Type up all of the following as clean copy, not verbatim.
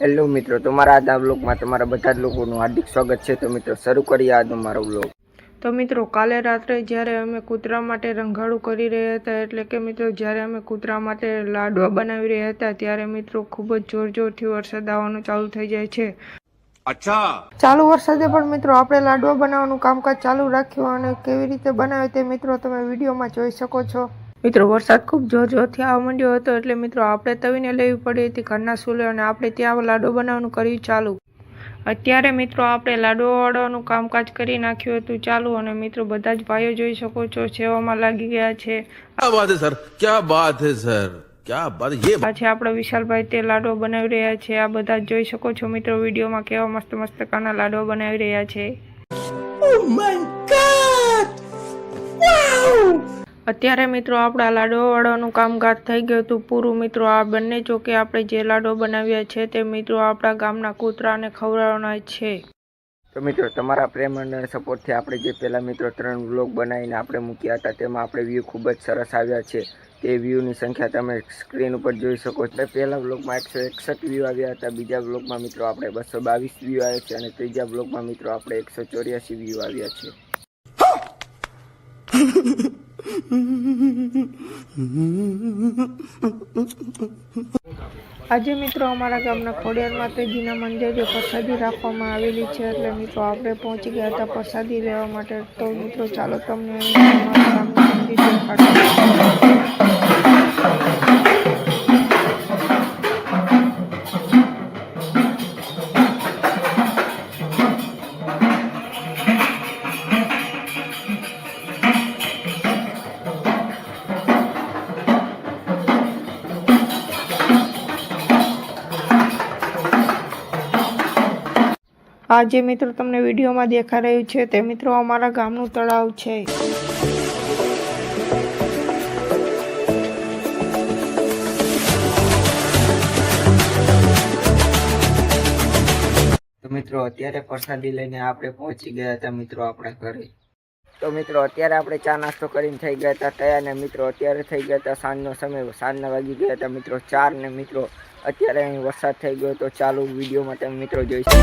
Hello મિત્રો, તમારા આજના બ્લોગમાં તમારા બધા જ લોકોનું હાર્દિક સ્વાગત છે। તો મિત્રો શરૂ કરીએ આજનો મારો બ્લોગ। તો મિત્રો કાલે રાત્રે જ્યારે અમે કૂતરા માટે રંગાડું કરી રહ્યા હતા, એટલે કે મિત્રો જ્યારે અમે કૂતરા માટે લાડવા બનાવી રહ્યા હતા ત્યારે મિત્રો ખૂબ જ જોરથી વરસાદ આવવાનું ચાલુ થઈ જાય છે। અચ્છા, ચાલુ વરસાદે પણ મિત્રો આપણે લાડવા બનાવવાનું કામકાજ ચાલુ રાખ્યું અને કેવી રીતે બનાવે તે મિત્રો તમે વિડીયોમાં જોઈ શકો છો। મિત્રો વરસાદ ખૂબ જોરથી આવવા માંડ્યો હતો, એટલે મિત્રો આપણે તવીને લેવી પડી હતી ઘરના ચૂલે અને આપણે ત્યાં લાડવા બનાવવાનું કર્યું ચાલુ। અત્યારે મિત્રો આપણે લાડવા વાળવાનું કામકાજ કરી નાખ્યું હતું ચાલુ, અને મિત્રો બધા જ ભાઈઓ જોઈ શકો છો સેવામાં લાગી ગયા છે। क्या बात है सर, क्या बात है सर, क्या બાત। ये પાછા આપણા વિશાલભાઈ તે લાડવા બનાવી રહ્યા છે। આ બધા જોઈ શકો છો મિત્રો વિડીયોમાં કેવા મસ્ત કાના લાડવા બનાવી રહ્યા છે। ઓ માય ગોડ, વાવ! અત્યારે મિત્રો આપણા લાડવા વાળવાનું કામકાજ થઈ ગયું હતું પૂરું। મિત્રો આ બંને ચોકે આપણે જે લાડવા બનાવ્યા છે તે મિત્રો આપણા ગામના કૂતરાને ખવડાવવાના છે। તો મિત્રો તમારા પ્રેમ અને સપોર્ટથી આપણે જે પહેલા મિત્રો 3 બ્લોગ બનાવીને આપણે મૂક્યા હતા તેમાં આપણે વ્યૂ ખૂબ જ સરસ આવ્યા છે। તે વ્યૂની સંખ્યા તમે સ્ક્રીન ઉપર જોઈ શકો છો। પહેલા બ્લોગમાં 161 વ્યૂ આવ્યા હતા, બીજા બ્લોગમાં મિત્રો આપણે 222 વ્યૂ આવ્યા છે અને ત્રીજા બ્લોગમાં મિત્રો આપણે 184 વ્યૂ આવ્યા છે। આજે મિત્રો અમારા ગામના ખોડિયાર માતાજીના મંદિરે પ્રસાદી રાખવામાં આવેલી છે, એટલે મિત્રો આપણે પહોંચી ગયા હતા પ્રસાદી લેવા માટે। તો મિત્રો ચાલો તમને અમારા ગામના મંદિર દેખાડું। આ જે મિત્રો તમને વિડીયોમાં દેખાઈ રહ્યું છે તે મિત્રો અમારા ગામનું તળાવ છે। તો મિત્રો અત્યારે પ્રસાદી લઈને આપણે પહોંચી ગયા હતા મિત્રો આપણા ઘરે। તો મિત્રો અત્યારે આપણે ચા નાસ્તો કરીને થઈ ગયા હતા તૈયાર, ને મિત્રો અત્યારે થઈ ગયા હતા સાંજનો સમય, સાંજના વાગી ગયા હતા મિત્રો 4 ને મિત્રો અત્યારે અહીં વરસાદ થઈ ગયો। તો ચાલુ વિડીયોમાં તમે મિત્રો જોઈ શકો।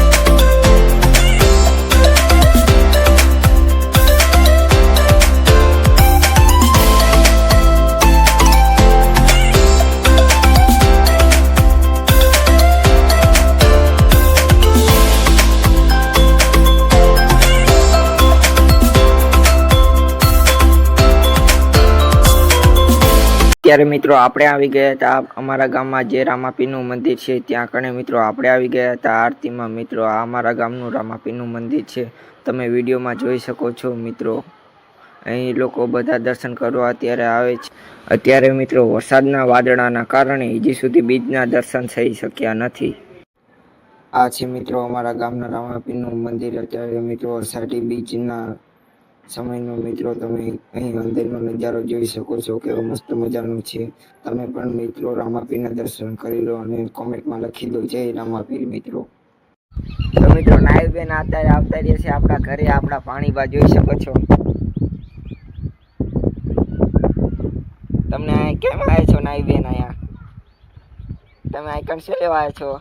ત્યારે મિત્રો આપણે આવી ગયા હતા અમારા ગામમાં જે રામાપીરનું મંદિર છે ત્યાં કણે મિત્રો આપણે આવી ગયા હતા આરતીમાં। મિત્રો આ અમારા ગામનું રામાપીરનું મંદિર છે, તમે વિડીયોમાં જોઈ શકો છો મિત્રો। અહીં લોકો બધા દર્શન કરવા અત્યારે આવે છે। અત્યારે મિત્રો વરસાદના વાદળાના કારણે હજી સુધી બીજના દર્શન થઈ શક્યા નથી। આ છે મિત્રો અમારા ગામના રામાપીરનું મંદિર। અત્યારે મિત્રો અષાઢી બીજના સમયનો મિત્રો તમે અહીં અંદરનો નજારો જોઈ શકો છો, કેવો મસ્ત મજાનો છે। તમે પણ મિત્રો રામાપીરના દર્શન કરી લો અને કોમેન્ટમાં લખી દો જય રામાપીર મિત્રો। તો મિત્રો નાયબ બેન અત્યારે આવતા રહ્યા છે આપણા ઘરે, આપણા પાણીબા જોઈ શકો છો। તમને અહીંયા કેમ આવ્યા છો નાયબ બેન? અહીંયા તમે અહીં કણ શું લેવા આવ્યા છો?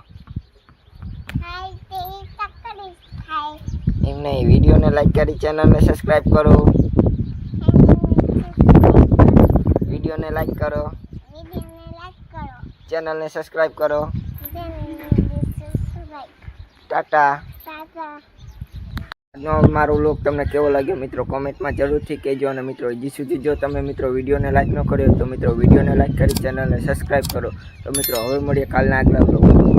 એમ નહીં, વિડીયોને લાઈક કરી ચેનલને સબસ્ક્રાઈબ કરો। વિડીયોને લાઈક કરો, ચેનલને સબસ્ક્રાઈબ કરો। ટાટા। આજનો મારો વ્લોગ તમને કેવો લાગ્યો મિત્રો કોમેન્ટમાં જરૂરથી કહેજો। અને મિત્રો હજી સુધી જો તમે મિત્રો વિડીયોને લાઈક ન કર્યો તો મિત્રો વિડીયોને લાઈક કરી ચેનલને સબસ્ક્રાઈબ કરો। તો મિત્રો હવે મળીએ કાલના આગલા વ્લોગમાં।